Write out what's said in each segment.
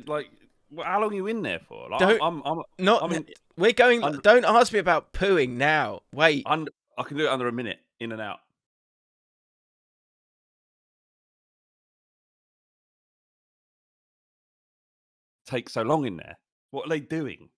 like, how long are you in there for? Like, We're going. Don't ask me about pooing now. Wait. I can do it under a minute, in and out. Take so long in there. What are they doing?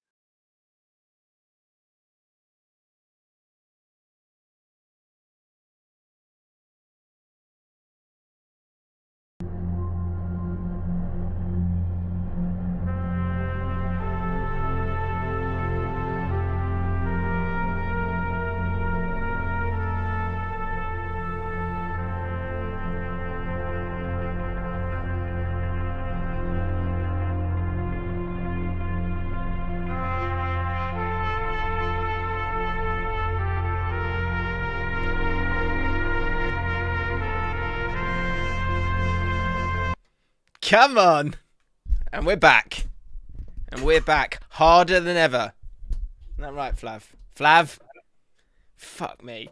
Come on. And we're back. Harder than ever. Isn't that right, Flav? Flav? Fuck me.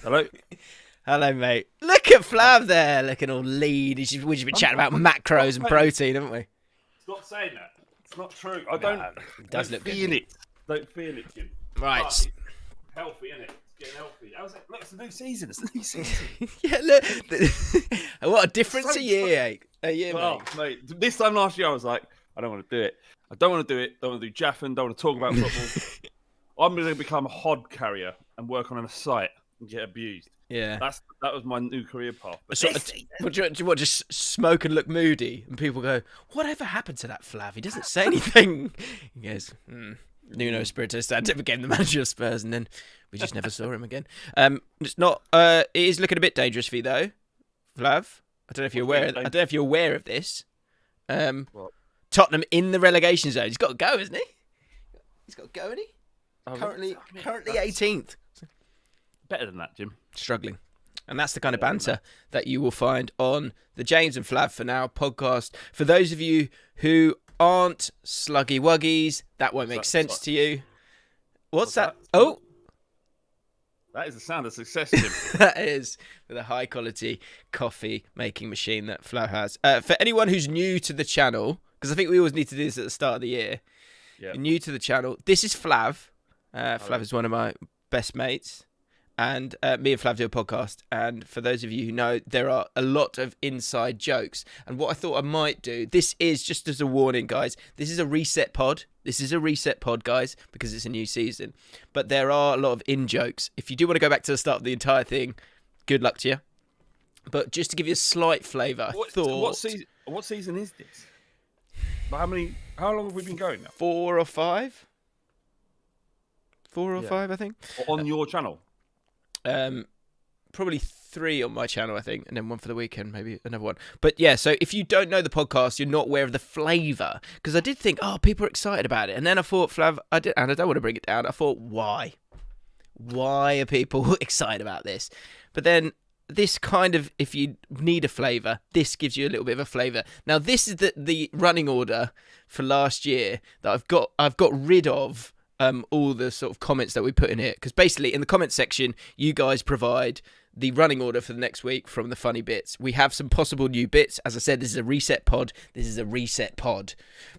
Hello? Hello, mate. Look at Flav there, looking all lean. We've been chatting about macros and protein, haven't we? Stop saying that. It's not true. I don't feel it. Don't feel it, Jim. Right. But healthy, innit? It's getting healthy. How's it? Look, it's a new season. Yeah, look. What a difference a year, mate. Mate. This time last year, I was like, I don't want to do it. Don't want to do Jaffin. Don't want to talk about football. I'm going to become a hod carrier and work on a site and get abused. Yeah. That was my new career path. But just smoke and look moody? And people go, whatever happened to that Flav? He doesn't say anything. He goes, Nuno Espirito Santo became the manager of Spurs, and then we just never saw him again. It's not. It is looking a bit dangerous for you, though, Flav. I don't know if you're aware. I don't know if you're aware of this. Tottenham in the relegation zone. He's got to go, isn't he? He's got to go, isn't he? Currently 18th. Better than that, Jim. Struggling. And that's the kind of banter that you will find on the James and Flav for Now podcast. For those of you who aren't sluggy wuggies, that won't make sense to you. What's that? Oh! That is the sound of success, Jim. That is, with a high quality coffee making machine that Flav has. For anyone who's new to the channel, because I think we always need to do this at the start of the year. Yeah. New to the channel, this is Flav. Flav is one of my best mates. And me and Flav do a podcast. And for those of you who know, there are a lot of inside jokes. And what I thought I might do, this is just as a warning, guys. This is a reset pod. Guys, because it's a new season. But there are a lot of in-jokes. If you do want to go back to the start of the entire thing, good luck to you. But just to give you a slight flavour, I thought... What season is this? How long have we been going now? 4 or 5? 4 or 5, I think. On your channel? Probably 3 on my channel, I think, and then 1 for the weekend, maybe another 1. But yeah, so if you don't know the podcast, you're not aware of the flavour, because I did think, people are excited about it, and then I thought, Flav, and I don't want to bring it down. I thought, why are people excited about this? But then this kind of, if you need a flavour, this gives you a little bit of a flavour. Now, this is the running order for last year that I've got rid of. All the sort of comments that we put in here, because basically in the comment section you guys provide the running order for the next week from the funny bits. We have some possible new bits. As I said, this is a reset pod.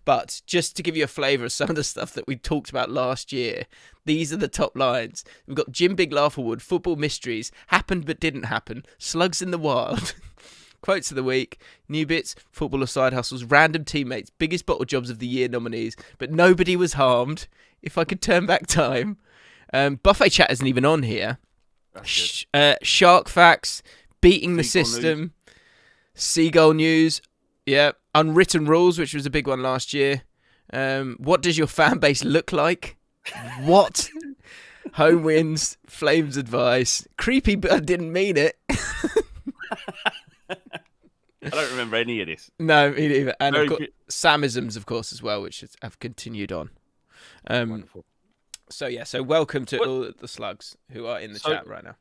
But just to give you a flavour of some of the stuff that we talked about last year, these are the top lines. We've got Jim Big Laugherwood, football mysteries, happened but didn't happen, slugs in the wild, quotes of the week, new bits, footballer side hustles, random teammates, biggest bottle jobs of the year nominees, but nobody was harmed. If I could turn back time. Buffet chat isn't even on here. Shark facts, beating the system, Seagull news, yeah, unwritten rules, which was a big one last year. What does your fan base look like? What? Home wins, Flames advice, creepy, but I didn't mean it. I don't remember any of this. No, me neither. And I've got Samisms, of course, as well, which have continued on. Wonderful. So welcome to all the slugs who are in the chat right now.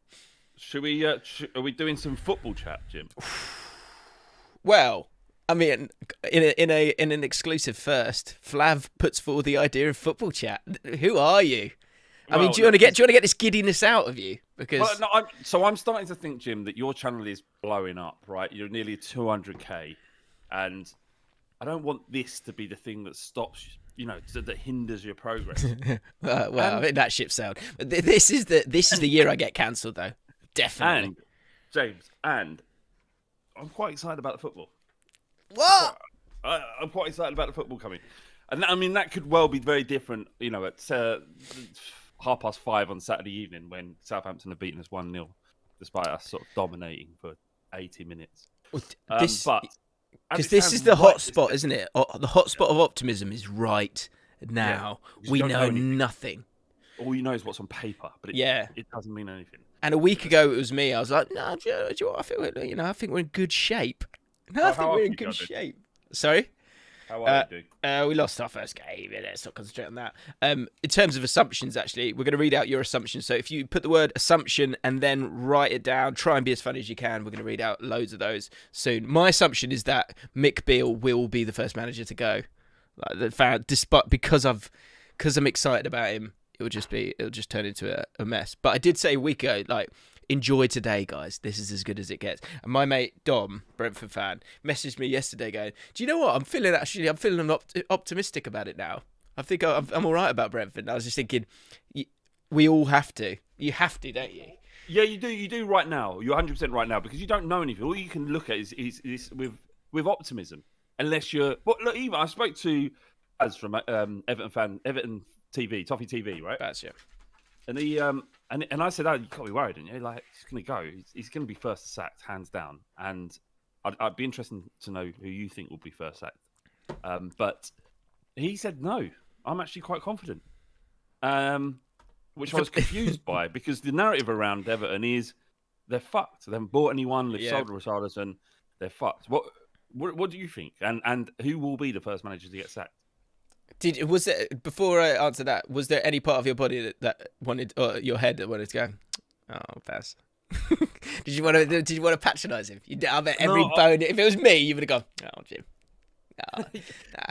Should we? Are we doing some football chat, Jim? Well, I mean, in an exclusive first, Flav puts forward the idea of football chat. Who are you? I mean, do you want to get this giddiness out of you? Because I'm starting to think, Jim, that your channel is blowing up. Right, you're nearly 200k, and I don't want this to be the thing that stops, that hinders your progress. I think that ship sailed. But this is the year I get cancelled, though. Definitely. And James, I'm quite excited about the football. What? I'm quite excited about the football coming, and I mean that could well be very different. At 5:30 on Saturday evening when Southampton have beaten us 1-0, despite us sort of dominating for 80 minutes. Because this is the hot spot, isn't it? The hot spot of optimism is right now. Yeah, we know nothing. All you know is what's on paper, but it doesn't mean anything. And a week ago it was me. I was like, no, do you know what? I think we're in good shape. No, I think we're in good shape. Sorry? How are you doing? We lost our first game. Yeah, let's not concentrate on that. In terms of assumptions, actually, we're going to read out your assumptions. So if you put the word assumption and then write it down, try and be as funny as you can. We're going to read out loads of those soon. My assumption is that Mick Beale will be the first manager to go. Because I'm excited about him, it'll just turn into a mess. But I did say a week ago, enjoy today, guys. This is as good as it gets. And my mate Dom, Brentford fan, messaged me yesterday going, do you know what? I'm feeling optimistic about it now. I think I'm all right about Brentford. And I was just thinking, we all have to. You have to, don't you? Yeah, you do. You do right now. You're 100% right now because you don't know anything. All you can look at is with optimism. Unless you're... Well, look, even I spoke to Az from Everton TV, Toffee TV, right? That's yeah. And he and I said, "Oh, you can't be worried, aren't you? He's going to go. He's going to be first sacked, hands down." And I'd be interested to know who you think will be first sacked. But he said, "No, I'm actually quite confident." Which I was confused by because the narrative around Everton is they're fucked. They haven't bought anyone. They've sold Richarlison. They're fucked. What do you think? And who will be the first manager to get sacked? Before I answer that, was there any part of your body that wanted, or your head that wanted to go, oh, pass? Did you want to patronise him? I bet every bone. If it was me, you would have gone, oh, Jim.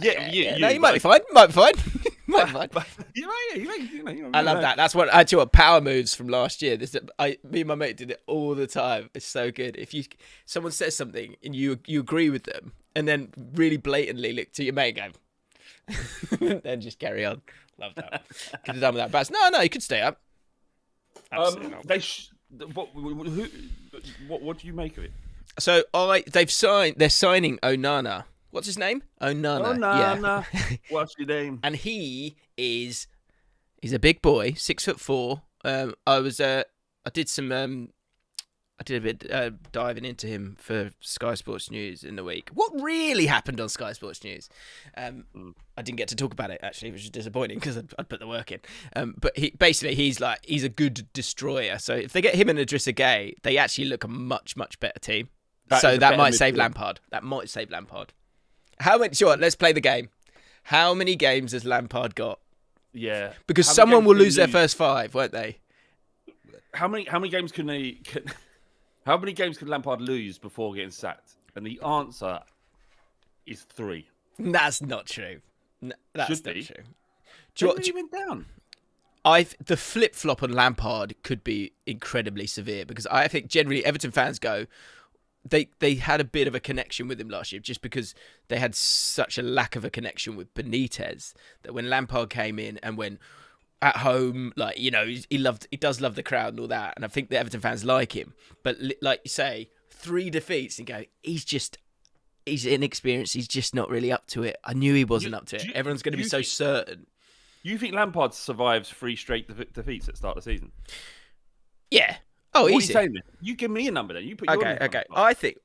You might be fine. Might be fine. I love that. That's what power moves from last year. Me and my mate did it all the time. It's so good. If someone says something and you agree with them, and then really blatantly look to your mate and go. Then just carry on. Love that. Could have done with that. But no, you could stay up. What do you make of it? So they're signing Onana. What's his name? Onana. Yeah. What's your name? And he's a big boy, 6'4". I did a bit diving into him for Sky Sports News in the week. What really happened on Sky Sports News? I didn't get to talk about it, actually, which is disappointing because I'd put the work in. But he's a good destroyer. So if they get him and Idrissa Gueye, they actually look a much, much better team. That might save Lampard. How many? Sure, let's play the game. How many games has Lampard got? Yeah. Because someone will lose their first 5, won't they? How many games How many games could Lampard lose before getting sacked? And the answer is 3. That's not true. That's Should not be. True. He went down. The flip-flop on Lampard could be incredibly severe because I think generally Everton fans go, they had a bit of a connection with him last year just because they had such a lack of a connection with Benitez that when Lampard came in and when at home, he does love the crowd and all that, and I think the Everton fans like him. But like you say, 3 defeats and go, he's inexperienced. He's just not really up to it. I knew he wasn't up to it. Everyone's going to be so certain. You think Lampard survives 3 straight defeats at the start of the season? Yeah. Oh, what easy. Are you saying? You give me a number then. You put your Okay. I think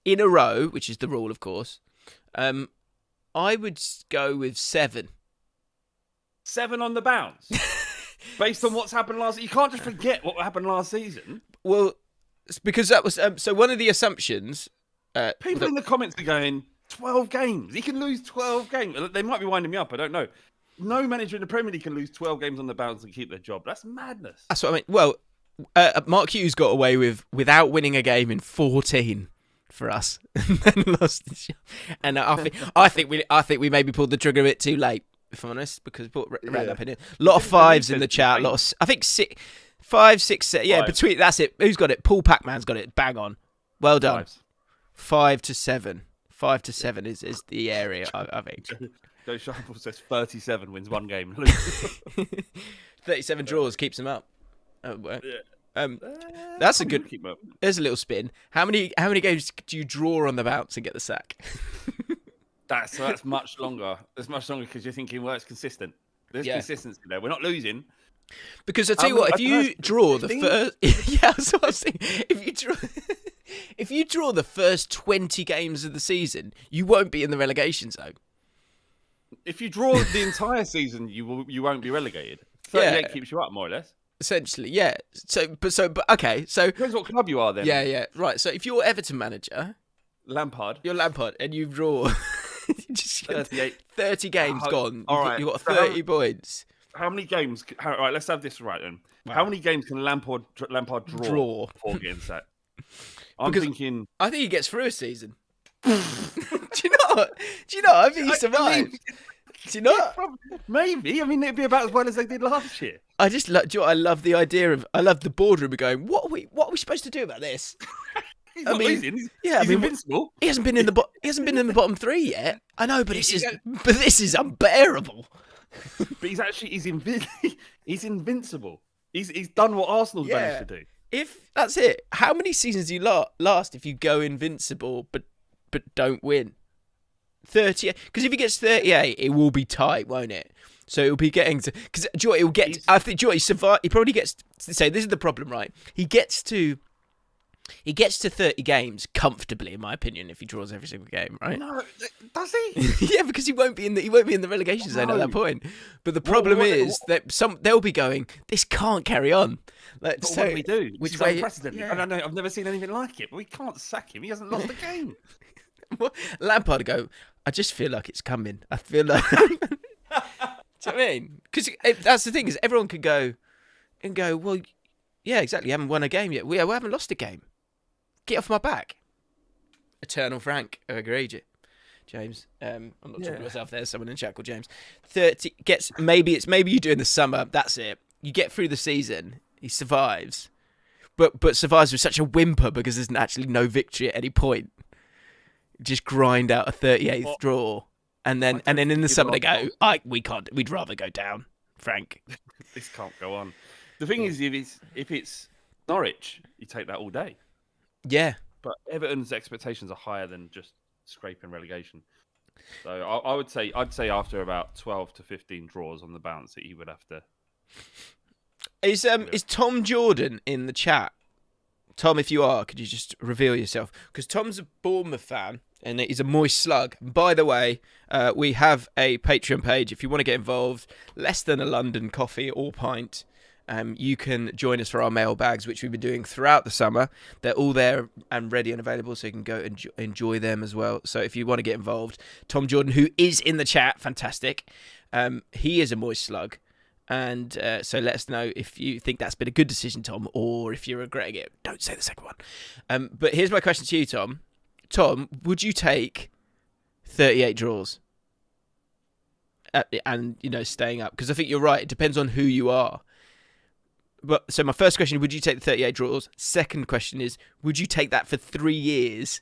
in a row, which is the rule, of course, I would go with 7. 7 on the bounce, based on what's happened last. You can't just forget what happened last season. Well, because that was so. One of the assumptions. People in the comments are going 12 games. He can lose 12 games. They might be winding me up. I don't know. No manager in the Premier League can lose 12 games on the bounce and keep their job. That's madness. That's what I mean. Well, Mark Hughes got away without winning a game in 14 for us, and then lost his job. And I think we maybe pulled the trigger a bit too late. If I'm honest, because ran up in it. A lot of 5s in the chat. I think 6, 5, 6, 7. Yeah, between that's it. Who's got it? Paul Pacman's got it. Bang on. Well done. 5 to 7. 5 to 7 is the area, I think. Joe Sharple says 37 wins one game. 37 draws keeps them up. Oh, well. Yeah. That's a good. Keep up. There's a little spin. How many games do you draw on the bounce and get the sack? That's much longer. That's much longer because you're thinking, well, it's consistent. There's consistency there. We're not losing. Because I tell you what, if you draw the first, that's what I was saying. If you draw the first 20 games of the season, you won't be in the relegation zone. If you draw the entire season, you won't be relegated. 38 keeps you up more or less. Essentially, yeah. But okay. So depends what club you are then. Yeah. Right. So if you're Everton manager, You're Lampard, and you draw just 30 games gone. All right. You've got 30 points. How many games? All right, let's have this right then. Wow. How many games can Lampard draw before getting sacked? I think he gets through a season. Do you know? I think he survived. Do you know? Maybe. I mean, it'd be about as well as they did last year. I just I love the idea of. I love the boardroom going. What are we supposed to do about this? He's not losing. He's invincible. He hasn't been in the bottom 3 yet. I know, but this is unbearable. But he's invincible. He's done what Arsenal's managed to do. If that's it, how many seasons do you last if you go invincible but don't win? 38. Because if he gets 38, it will be tight, won't it? So it'll be getting to. Because he'll get. I think he survive. He probably gets. Say this is the problem, right? He gets to 30 games comfortably, in my opinion, if he draws every single game, right? No, does he? Yeah, because he won't be in the relegation zone at that point. But the problem is that they'll be going, this can't carry on. What do we do? Which is unprecedented. Yeah. I don't know. I've never seen anything like it. But we can't sack him. He hasn't lost a game. Lampard go, I just feel like it's coming. I feel like. Do you know what I mean? Because that's the thing is everyone could go and go, well, yeah, exactly. You haven't won a game yet. We haven't lost a game. Get off my back. Eternal Frank. I agree, James. I'm not talking to myself. There's someone in chat called James. 30 gets maybe you do in the summer. That's it. You get through the season. He survives, but survives with such a whimper because there's actually no victory at any point. Just grind out a 38th draw, and then in the summer they go, we can't. We'd rather go down, Frank. This can't go on. The thing is, if it's Norwich, you take that all day. Yeah, but Everton's expectations are higher than just scraping relegation. So I'd say after about 12 to 15 draws on the bounce, that he would have to. Is Tom Jordan in the chat? Tom, if you are, could you just reveal yourself? Because Tom's a Bournemouth fan and he's a moist slug. By the way, we have a Patreon page. If you want to get involved, less than a London coffee or pint. You can join us for our mailbags, which we've been doing throughout the summer. They're all there and ready and available, so you can go and enjoy them as well. So if you want to get involved, Tom Jordan, who is in the chat, fantastic. He is a moist slug. And so let us know if you think that's been a good decision, Tom, or if you're regretting it. Don't say the second one. But here's my question to you, Tom. Tom, would you take 38 draws? And, staying up? Because I think you're right. It depends on who you are. But so my first question, would you take the 38 draws? Second question is, would you take that for 3 years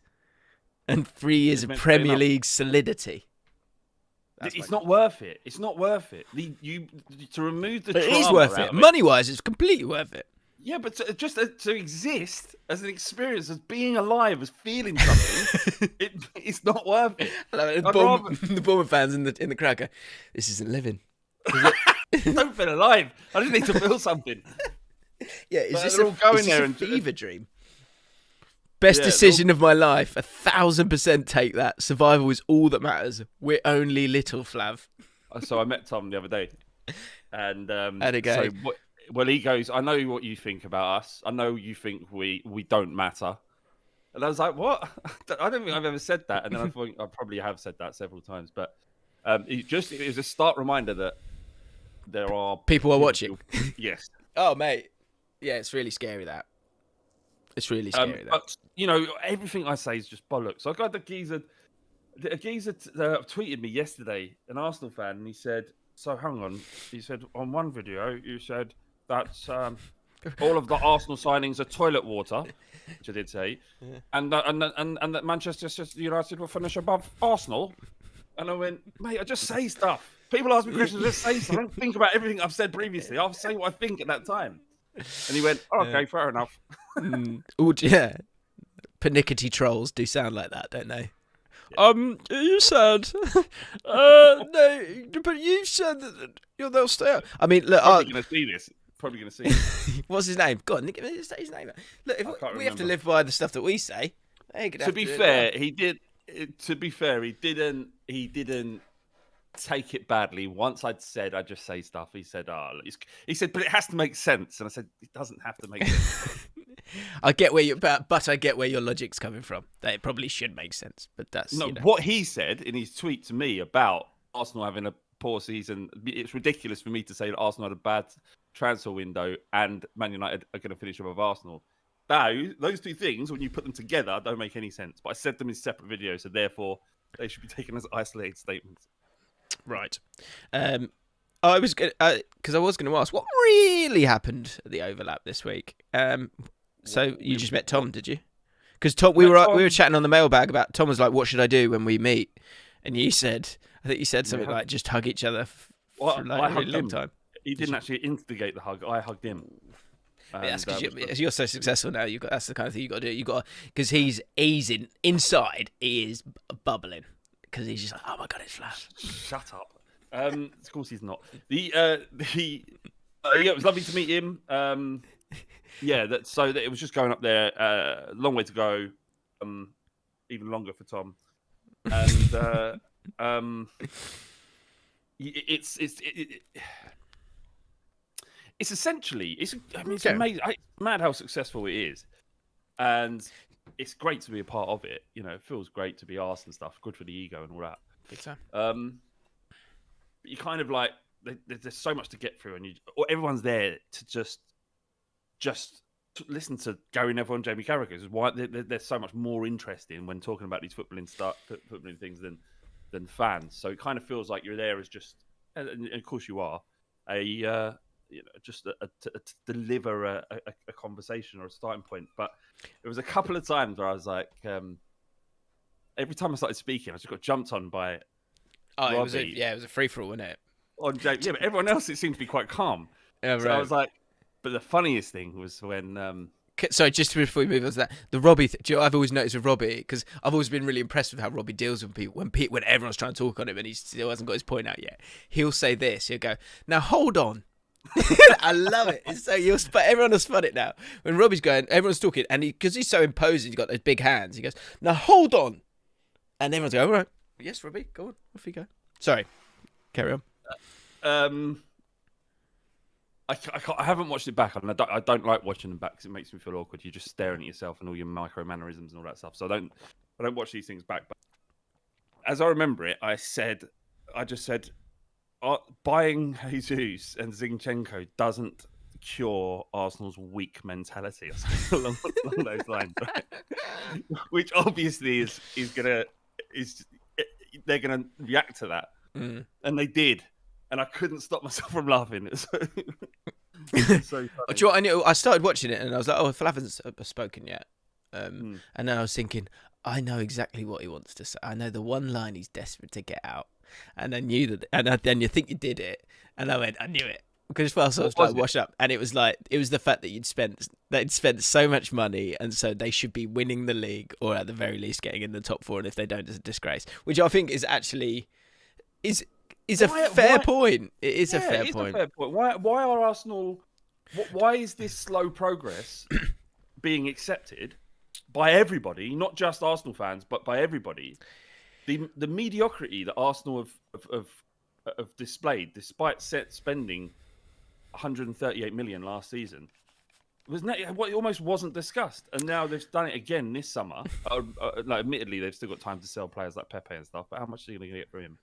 and 3 years of Premier League solidity? It's not worth it. It's not worth it. To remove the. But it is worth it. Money-wise, it's completely worth it. Yeah, but to exist as an experience, as being alive, as feeling something, it's not worth it. The Bournemouth fans in the crowd go, "This isn't living." Is it? Don't feel alive. I just need to feel something. Yeah, is this a fever dream? Best decision of my life. 1,000% take that. Survival is all that matters. We're only little, Flav. So I met Tom the other day, and how'd it go? Well, he goes, I know what you think about us. I know you think we don't matter. And I was like, what? I don't think I've ever said that. And then I thought I probably have said that several times. But it was a stark reminder that there are people are watching. Yes. Oh, mate. Yeah, it's really scary that. It's really scary. But, everything I say is just bollocks. I got a geezer tweeted me yesterday, an Arsenal fan, and he said, so hang on. He said, on one video, you said that all of the Arsenal signings are toilet water, which I did say, and that Manchester United will finish above Arsenal. And I went, mate, I just say stuff. People ask me questions, I just say stuff. I don't think about everything I've said previously. I'll say what I think at that time. And he went, okay, fair enough. Oh, yeah. Pernickety trolls do sound like that, don't they? You said, no, but you said that they'll stay out. I mean, look, Probably going to see this. Probably going to see it. What's his name? Go on, Nick, say his name. Look, if we have to live by the stuff that we say. To be fair, he did. To be fair, he didn't take it badly. Once I'd said, I just say stuff. He said, he said, but it has to make sense. And I said, it doesn't have to make sense. I get where but I get where your logic's coming from. That it probably should make sense, but that's what he said in his tweet to me about Arsenal having a poor season. It's ridiculous for me to say that Arsenal had a bad transfer window and Man United are going to finish above Arsenal. Those two things, when you put them together, don't make any sense. But I said them in separate videos, so therefore they should be taken as isolated statements. Right. I was because I was going to ask what really happened at the overlap this week. So you just met Tom, did you? Because Tom, we were chatting on the mailbag about Tom was like, "What should I do when we meet?" And you said, I think you said something like, "Just hug each other for like a really long time." He didn't actually instigate the hug. I hugged him. That's because you're so successful now. That's the kind of thing you got to do. Because he's inside. He is bubbling because he's just like, "Oh my god, it's Flav." Shut up. Of course he's not. It was lovely to meet him. It was just going up there. Long way to go. Even longer for Tom. And it's essentially it's amazing. It's mad how successful it is, and it's great to be a part of it. You know, it feels great to be asked and stuff. Good for the ego and all that. Big time. But you kind of like there's so much to get through, and everyone's there to just listen to Gary Neville and Jamie Carragher. Is why there's so much more interesting when talking about these footballing things than fans. So it kind of feels like you're there as just, and of course you are, to deliver a conversation or a starting point. But there was a couple of times where I was like, every time I started speaking, I just got jumped on by. Robbie. It was a free for all, wasn't it? On James, but everyone else it seemed to be quite calm. Yeah, right. So I was like, but the funniest thing was when. Sorry, just before we move on to that, the Robbie. Do you know what I've always noticed with Robbie? Because I've always been really impressed with how Robbie deals with people. When everyone's trying to talk on him and he still hasn't got his point out yet, he'll say this. He'll go, "Now hold on." I love it. It's so everyone will spot it now. When Robbie's going, everyone's talking, and because he's so imposing, he's got those big hands. He goes, "Now hold on," and everyone's going, "All right, yes, Robbie, go on, off you go." Sorry, carry on. I haven't watched it back, and I don't like watching them back because it makes me feel awkward. You're just staring at yourself and all your micro mannerisms and all that stuff. So I don't watch these things back. But as I remember it, I just said, buying Jesus and Zinchenko doesn't cure Arsenal's weak mentality or something along those lines, right? Which obviously they're gonna react to that, and they did. And I couldn't stop myself from laughing. It's so funny. I started watching it and I was like, "Oh, Flav hasn't spoken yet." And then I was thinking, I know exactly what he wants to say. I know the one line he's desperate to get out. And I knew that. And then you think you did it. And I went, I knew it. Because first I was like, wash up. And it was the fact that they'd spent so much money. And so they should be winning the league or at the very least getting in the top four. And if they don't, it's a disgrace. Which I think is actually... Is a fair point. It is a fair point. Why are Arsenal? Why is this slow progress being accepted by everybody, not just Arsenal fans, but by everybody? The mediocrity that Arsenal have displayed, despite spending 138 million last season, it almost wasn't discussed, and now they've done it again this summer. Admittedly, they've still got time to sell players like Pepe and stuff, but how much are they going to get for him?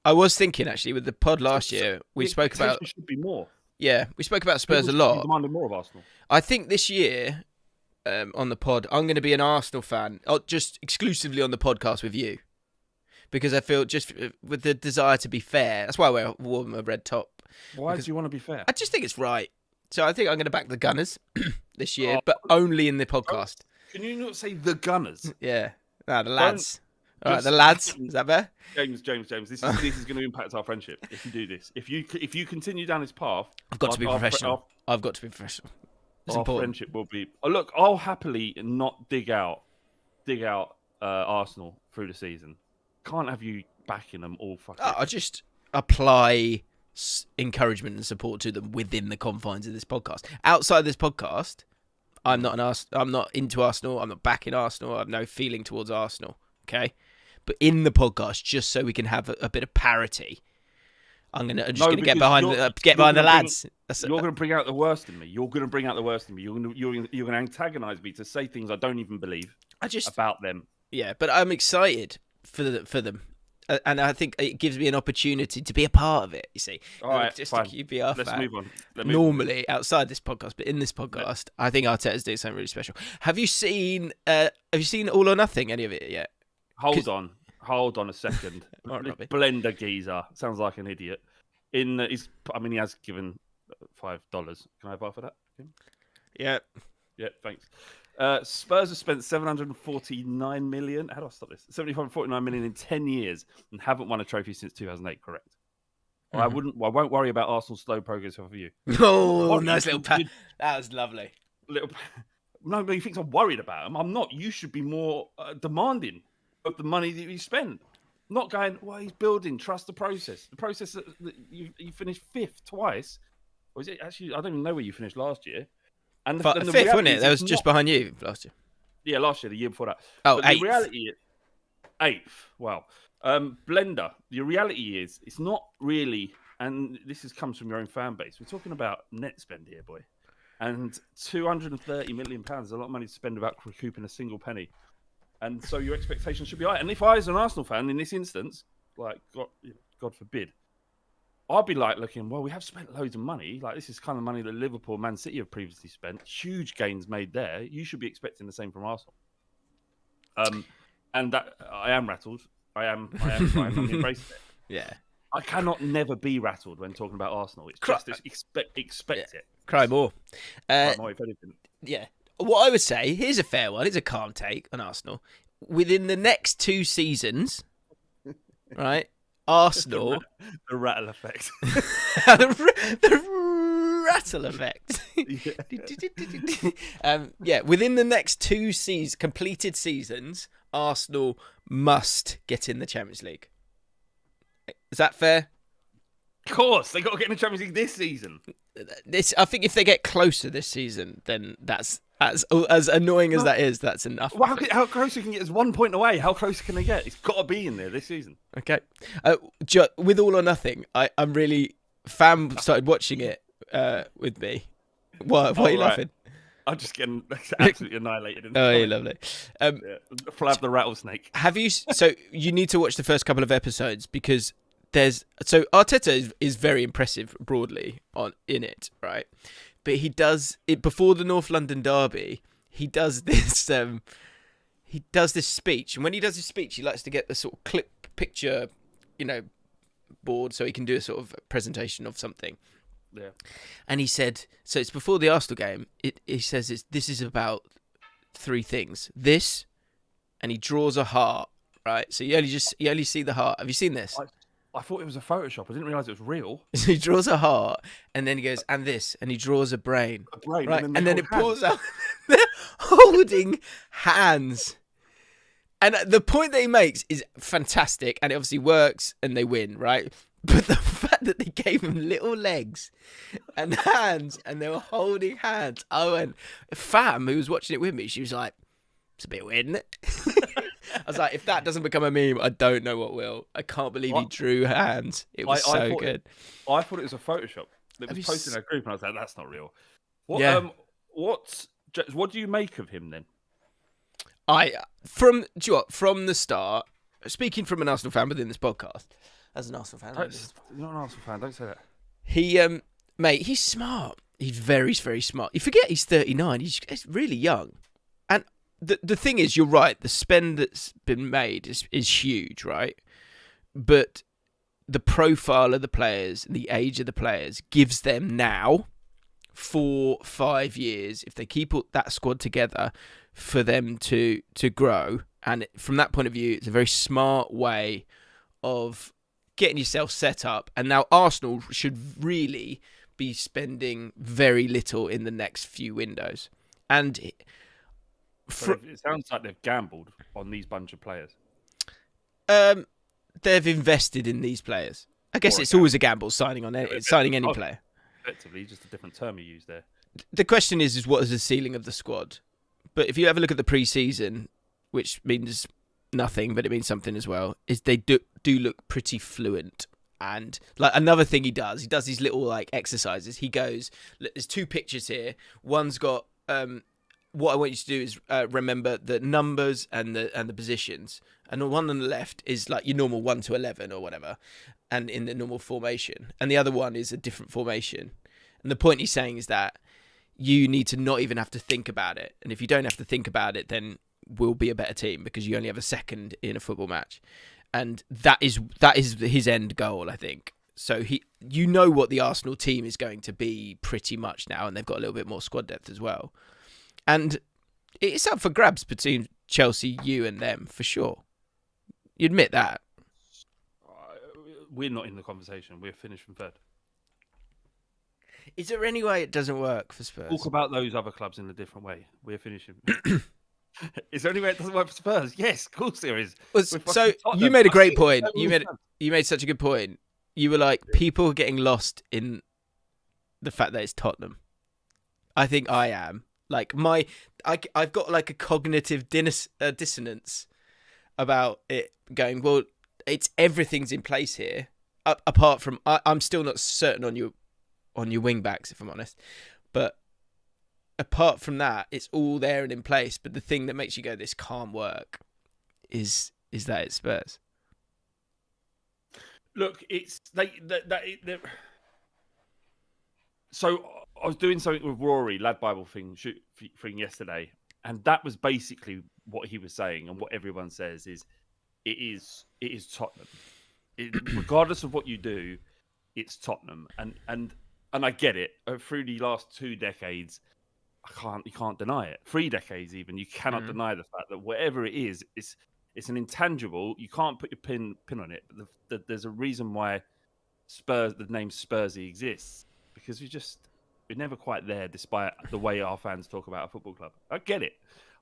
I was thinking actually with the pod last year, we spoke about should be more. Yeah, we spoke about Spurs a lot. Demanding more of Arsenal. I think this year on the pod, I'm going to be an Arsenal fan, just exclusively on the podcast with you, because I feel just with the desire to be fair. That's why we're worn a red top. Why do you want to be fair? I just think it's right. So I think I'm going to back the Gunners this year, but only in the podcast. Can you not say the Gunners? Yeah. No, the lads. All right, the lads. Is that better? James. This is going to impact our friendship if you do this. If you continue down this path, I've got to be professional. I've got to be professional. It's our important. friendship will be. Oh, look, I'll happily not dig out Arsenal through the season. Can't have you backing them all fucking. I just apply encouragement and support to them within the confines of this podcast. Outside this podcast, I'm not into Arsenal. I'm not backing Arsenal. I have no feeling towards Arsenal. Okay, but in the podcast, just so we can have a bit of parity, I'm just gonna get behind the lads. You're going to bring out the worst in me. You're going to antagonize me to say things I don't even believe about them. Yeah, but I'm excited for them. And I think it gives me an opportunity to be a part of it, you see. All right, just fine. to keep you Let's move on. Normally, outside this podcast, but in this podcast, I think Arteta's doing something really special. Have you seen All or Nothing, any of it yet? Hold on a second. All right, Robbie. Blender geezer. Sounds like an idiot. He has given $5. Can I have half of that? Yeah. Yeah, thanks. Spurs have spent 749 million. How do I stop this? 749 million in 10 years and haven't won a trophy since 2008. Correct. Mm-hmm. I won't worry about Arsenal's slow progress for you. Oh, nice little pat. That was lovely. No, but he thinks I'm worried about him. I'm not. You should be more demanding of the money that you spend. Not going, well, he's building. Trust the process. The process that you finished fifth twice. Or is it actually? I don't even know where you finished last year. And the fifth, wasn't it? That was just behind you last year. Yeah, last year, the year before that. Oh, but eighth. The reality is, eighth. Wow. Blender. The reality is, it's not really, and this comes from your own fan base. We're talking about net spend here, boy. And £230 million is a lot of money to spend without recouping a single penny. And so your expectations should be high. And if I was an Arsenal fan in this instance, like God forbid, I'd be like looking, well, we have spent loads of money. Like this is kind of money that Liverpool, Man City have previously spent. Huge gains made there. You should be expecting the same from Arsenal. And that I am rattled. I'm embracing it. Yeah. I cannot never be rattled when talking about Arsenal. It's just expect it. Cry more. Cry more if anything. Yeah. What I would say, here's a fair one. It's a calm take on Arsenal. Within the next 2 seasons, right? Arsenal. The rattle effect. the rattle effect. Within the next 2 completed seasons, Arsenal must get in the Champions League. Is that fair? Of course, they got to get in the Champions League this season. I think if they get closer this season, then that's as annoying as that is. That's enough. Well, how close you can get is 1 point away. How close can they get? It's got to be in there this season. Okay. With All or Nothing, I'm really Fam started watching it with me. Why are you laughing? I'm just getting absolutely annihilated. You're lovely. Flav the rattlesnake. Have you? So you need to watch the first couple of episodes because Arteta is very impressive broadly in it, right? But he does it before the North London derby. He does this. He does this speech, and when he does his speech, he likes to get the sort of clip picture, board, so he can do a sort of presentation of something. Yeah. And he said, so it's before the Arsenal game. He says this is about 3 things. This, and he draws a heart, right? So you only see the heart. Have you seen this? I thought it was a Photoshop. I didn't realise it was real. So he draws a heart, and then he goes, and this, and he draws a brain. Right? And then it pulls out. They're holding hands. And the point that he makes is fantastic, and it obviously works, and they win, right? But the fact that they gave him little legs and hands, and they were holding hands. Oh, and Fam, who was watching it with me, she was like, it's a bit weird, isn't it? I was like, if that doesn't become a meme, I don't know what will. I can't believe he drew hands. It was so good. I thought it was a Photoshop. It was posted in a group, and I was like, that's not real. What do you make of him then? From the start, speaking from an Arsenal fan within this podcast, as an Arsenal fan. You're not an Arsenal fan, don't say that. He, mate, he's smart. He's very, very smart. You forget he's 39. He's really young. And the thing is, you're right. The spend that's been made is huge, right? But the profile of the players, the age of the players, gives them now 4-5 years, if they keep that squad together, for them to grow. And from that point of view, it's a very smart way of getting yourself set up. And now Arsenal should really be spending very little in the next few windows. And it sounds like they've gambled on these bunch of players. They've invested in these players. I guess it's always a gamble signing any player. Effectively, just a different term you use there. The question is what is the ceiling of the squad? But if you have a look at the pre-season, which means nothing, but it means something as well, is they do look pretty fluent. And like another thing he does these little like exercises. He goes, there's 2 pictures here. One's got what I want you to do is remember the numbers and the positions. And the one on the left is like your normal 1 to 11 or whatever, and in the normal formation. And the other one is a different formation. And the point he's saying is that you need to not even have to think about it. And if you don't have to think about it, then we'll be a better team because you only have a second in a football match. And that is his end goal, I think. So you know what the Arsenal team is going to be pretty much now, and they've got a little bit more squad depth as well. And it's up for grabs between Chelsea, you and them, for sure. You admit that. We're not in the conversation. We're finished from third. Is there any way it doesn't work for Spurs? Talk about those other clubs in a different way. We're finishing. Is there any way it doesn't work for Spurs? Yes, of course there is. So you made a great point. You made such a good point. You were like, people are getting lost in the fact that it's Tottenham. I think I am. Like I've got like a cognitive dissonance about it going, well, everything's in place here. Apart from, I'm still not certain on your wing backs, if I'm honest. But apart from that, it's all there and in place. But the thing that makes you go, this can't work, is that it's Spurs. Look, it's so I was doing something with Rory, Lad Bible thing yesterday, and that was basically what he was saying, and what everyone says is, it is Tottenham. Regardless of what you do, it's Tottenham, and I get it. Through the last 2 decades, you can't deny it. 3 decades even, you cannot deny the fact that whatever it is, it's an intangible. You can't put your pin on it. But there's a reason why the name Spursy exists, because we're never quite there, despite the way our fans talk about a football club. I get it.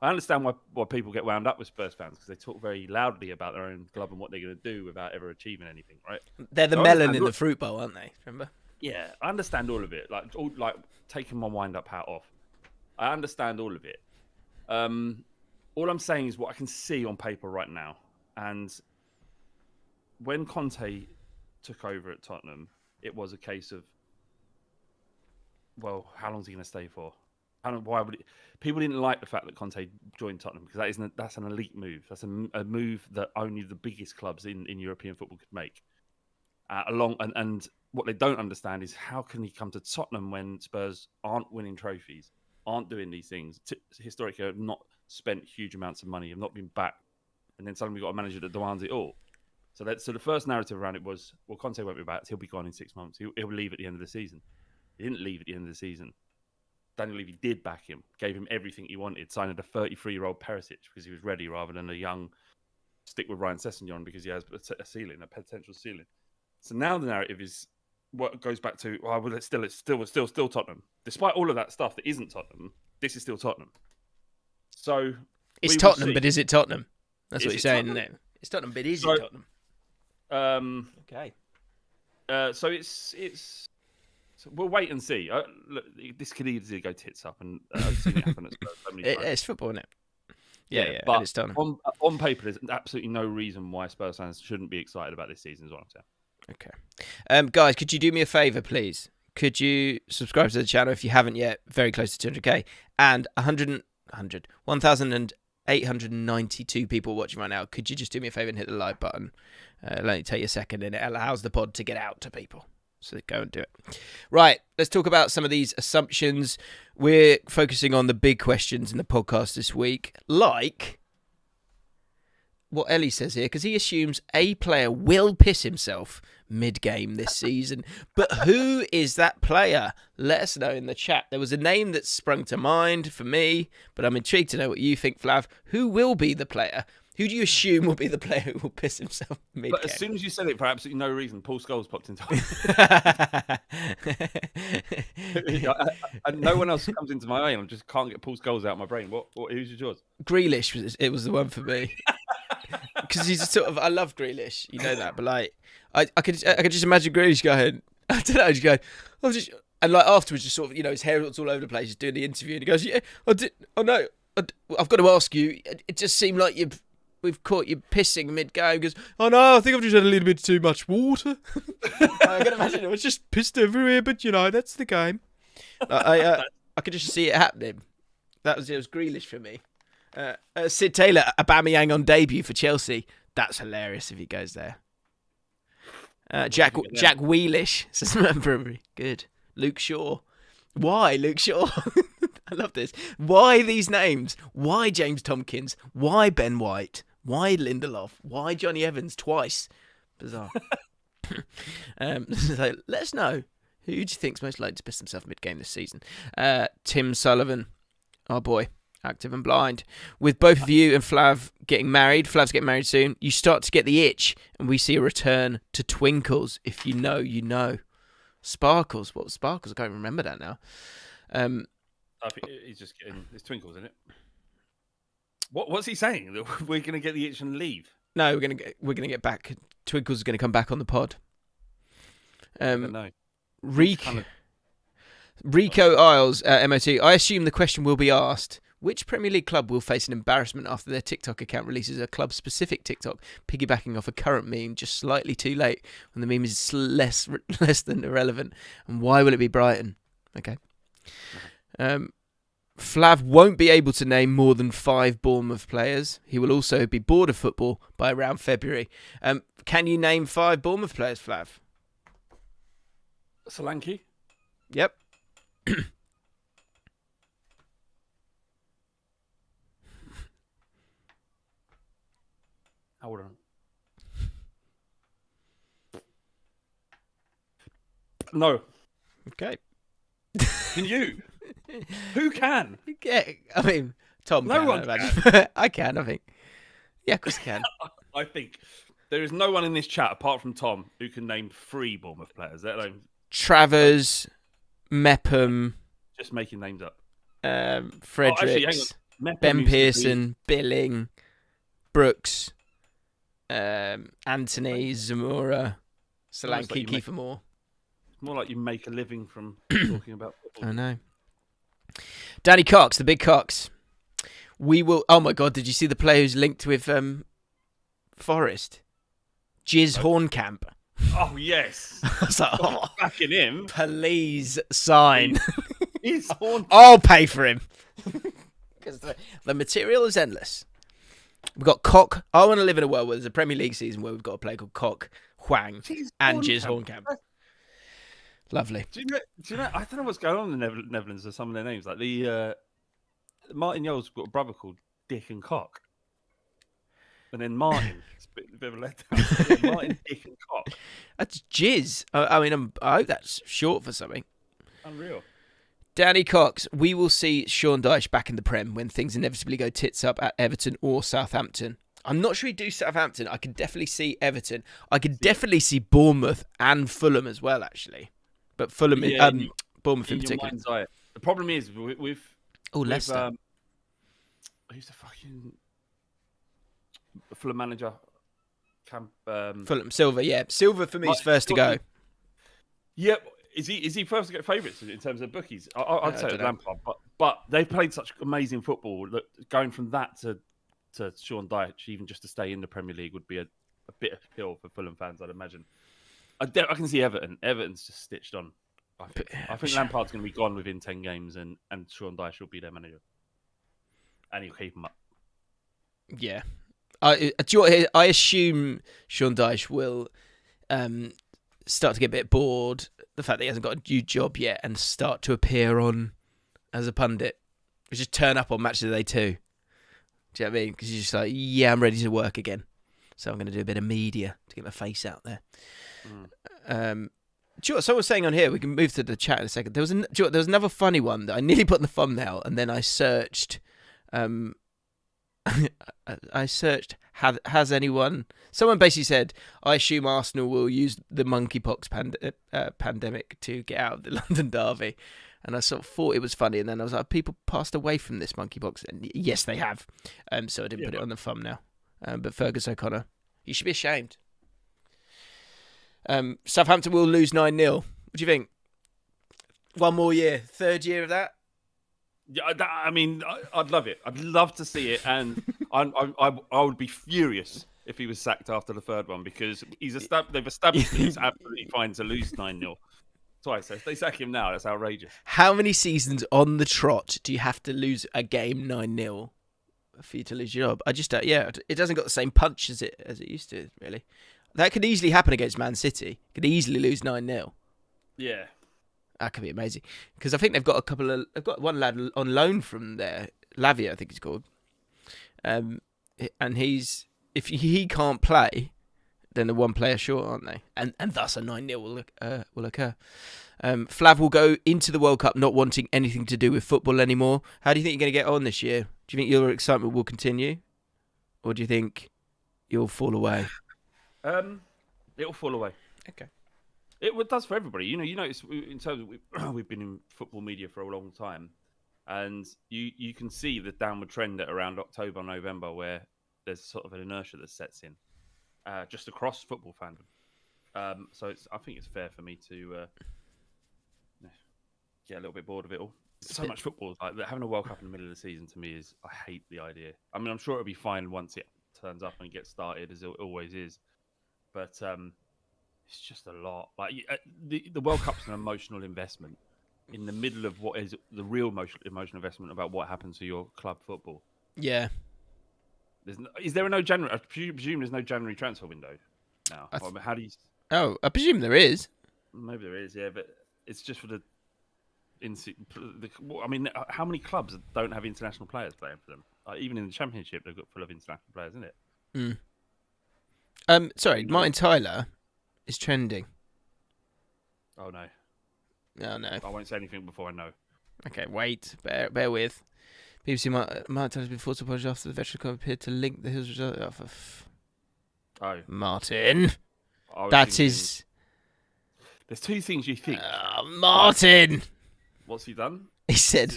I understand why people get wound up with Spurs fans, because they talk very loudly about their own club and what they're going to do without ever achieving anything, right? They're the melon in the fruit bowl, aren't they? Remember? Yeah, I understand all of it. Like taking my wind-up hat off. I understand all of it. All I'm saying is what I can see on paper right now. And when Conte took over at Tottenham, it was a case of, well, how long is he going to stay for? People didn't like the fact that Conte joined Tottenham, because that's an elite move. That's a move that only the biggest clubs in European football could make. And what they don't understand is, how can he come to Tottenham when Spurs aren't winning trophies, aren't doing these things, historically have not spent huge amounts of money, have not been back, and then suddenly we've got a manager that demands it all. So the first narrative around it was, well, Conte won't be back, he'll be gone in 6 months, he'll leave at the end of the season. He didn't leave at the end of the season. Daniel Levy did back him, gave him everything he wanted, signed a 33-year-old Perisic because he was ready, rather than a young stick with Ryan Sessegnon because he has a potential ceiling. So now the narrative is what goes back to, it's still Tottenham. Despite all of that stuff that isn't Tottenham, this is still Tottenham. So it's Tottenham, but is it Tottenham? That's what you're saying, isn't it? It's Tottenham, but is it Tottenham? Okay. So it's. So we'll wait and see. Look, this could easily go tits up, and I've seen it happen at Spurs so many times. It's football, isn't it? Yeah. But it's done. On paper, there's absolutely no reason why Spurs fans shouldn't be excited about this season, is what I'm saying. Okay. Guys, could you do me a favour, please? Could you subscribe to the channel if you haven't yet? Very close to 200k. And 1,892 people watching right now. Could you just do me a favour and hit the like button? It'll only take you a second, and it allows the pod to get out to people. So go and do it. Right, let's talk about some of these assumptions. We're focusing on the big questions in the podcast this week, like what Ellie says here, because he assumes a player will piss himself mid-game this season. But who is that player? Let us know in the chat. There was a name that sprung to mind for me, but I'm intrigued to know what you think, Flav. Who will be the player? Who do you assume will be the player who will piss himself mid-game? But as soon as you said it, for absolutely no reason, Paul Scholes popped into and no one else comes into my brain. I just can't get Paul Scholes out of my brain. Who's yours? Grealish was the one for me. Because he's sort of, I love Grealish, you know that, but like, I could just imagine Grealish going, I don't know, just going, and like afterwards, just sort of, his hair was all over the place, just doing the interview, and he goes, I've got to ask you, it just seemed like we've caught you pissing mid-game. He goes, oh no, I think I've just had a little bit too much water. I can imagine it was just pissed everywhere, but that's the game. I could just see it happening. It was Grealish for me. Sid Taylor, Aubameyang on debut for Chelsea. That's hilarious if he goes there. Jack Wheelish says Brewery. Good. Luke Shaw. Why Luke Shaw? I love this. Why these names? Why James Tompkins? Why Ben White? Why Lindelof? Why Johnny Evans twice? Bizarre. So let us know. Who do you think's most likely to piss himself mid-game this season? Tim Sullivan. Oh boy. Active and blind. With both of you and Flav getting married, Flav's getting married soon, you start to get the itch, and we see a return to Twinkles. If you know, you know. Sparkles. What was Sparkles? I can't remember that now. I think he's just getting his Twinkles, isn't it? What's he saying? That we're going to get the itch and leave? No, we're gonna get back. Twinkles is going to come back on the pod. I don't know. Rico Isles, MOT. I assume the question will be asked. Which Premier League club will face an embarrassment after their TikTok account releases a club-specific TikTok, piggybacking off a current meme just slightly too late when the meme is less than irrelevant? And why will it be Brighton? Okay. Flav won't be able to name more than 5 Bournemouth players. He will also be bored of football by around February. Can you name 5 Bournemouth players, Flav? Solanke? Yep. Hold on. No. Okay. Can you? Who can? Yeah, I mean, Tom No can. one I can, I think. Yeah, of course I can. I think there is no one in this chat apart from Tom who can name 3 Bournemouth players. Let alone Travers, Mepham, just making names up. Fredericks, Ben Pearson, Billing, Brooks, Anthony, Zamora, Solanke, like Kiefer Moore. It's more like you make a living from talking about football. I know. Danny Cox, the big Cox. We will. Oh my God! Did you see the player who's linked with Forest? Jizz Hornkamp. Oh yes. I was like, oh, backing him. Please sign. He's I'll pay for him because the material is endless. We've got Cock. I want to live in a world where there's a Premier League season where we've got a player called Cock, Hwang, and Jizz Hornkamp. Lovely. Do you know? I don't know what's going on in the Netherlands with some of their names. Like the Martin Yole's got a brother called Dick and Cock, and then Martin. It's a bit of a letdown. Martin, Dick and Cock. That's Jizz. I mean, I hope that's short for something. Unreal. Danny Cox, we will see Sean Dyche back in the Prem when things inevitably go tits up at Everton or Southampton. I'm not sure he'd do Southampton. I could definitely see Everton. I could definitely see Bournemouth and Fulham as well, actually. But Fulham, Bournemouth in particular. The problem is with Leicester. Who's the fucking Fulham manager? Fulham, Silver, yeah. Silver for me is first to go. Yep. Is he first to get favourites in terms of bookies? I'd say Lampard, but they played such amazing football. Look, going from that to Sean Dyche, even just to stay in the Premier League, would be a bit of a hill for Fulham fans, I'd imagine. I can see Everton. Everton's just stitched on. I think Lampard's going to be gone within 10 games, and Sean Dyche will be their manager, and he'll keep them up. Yeah, I assume Sean Dyche will start to get a bit bored. The fact that he hasn't got a new job yet and start to appear on as a pundit. Just turn up on Match of the Day 2. Do you know what I mean? Because he's just like, yeah, I'm ready to work again. So I'm going to do a bit of media to get my face out there. Do you know what someone was saying on here? We can move to the chat in a second. There was another funny one that I nearly put in the thumbnail, and then I searched. I searched. Has anyone? Someone basically said, "I assume Arsenal will use the monkeypox pandemic to get out of the London derby." And I sort of thought it was funny, and then I was like, "People passed away from this monkeypox," and yes, they have. So I didn't put it on the thumbnail. But Fergus O'Connor, you should be ashamed. Southampton will lose 9-0. What do you think? One more year, third year of that? Yeah, I'd love it. I'd love to see it, and I would be furious if he was sacked after the third one, because they've established that he's absolutely fine to lose 9-0 twice. So if they sack him now, that's outrageous. How many seasons on the trot do you have to lose a game 9-0 for you to lose your job? I just it doesn't got the same punch as it used to, really. That could easily happen against Man City. Could easily lose 9-0. Yeah. That could be amazing. Because I think they've got they've got one lad on loan from there, Lavia, I think he's called. And if he can't play, then they're one player short, aren't they? And thus a 9-0 will occur. Flav will go into the World Cup not wanting anything to do with football anymore. How do you think you're going to get on this year? Do you think your excitement will continue? Or do you think you'll fall away? It'll fall away. Okay. It does for everybody. You know, it's, in terms of we've been in football media for a long time, and you can see the downward trend at around October, November, where there's sort of an inertia that sets in, just across football fandom. So I think it's fair for me to get a little bit bored of it all. So much football, like having a World Cup in the middle of the season, to me I hate the idea. I mean, I'm sure it'll be fine once it turns up and gets started, as it always is. But it's just a lot. Like the World Cup's an emotional investment in the middle of what is the real emotional investment about what happens to your club football. Yeah. Is there no January? I presume there's no January transfer window now. How do you? Oh, I presume there is. Maybe there is, yeah, but it's just for I mean, how many clubs don't have international players playing for them? Even in the Championship, they've got full of international players, isn't it? Sorry, Martin Tyler is trending. Oh no. Oh no. I won't say anything before I know. Okay, wait. Bear with. BBC Martin Tyler's been forced to apologise after the veteran club appeared to link the Hills result. Martin. That is. There's two things you think. Martin. What's he done? He said.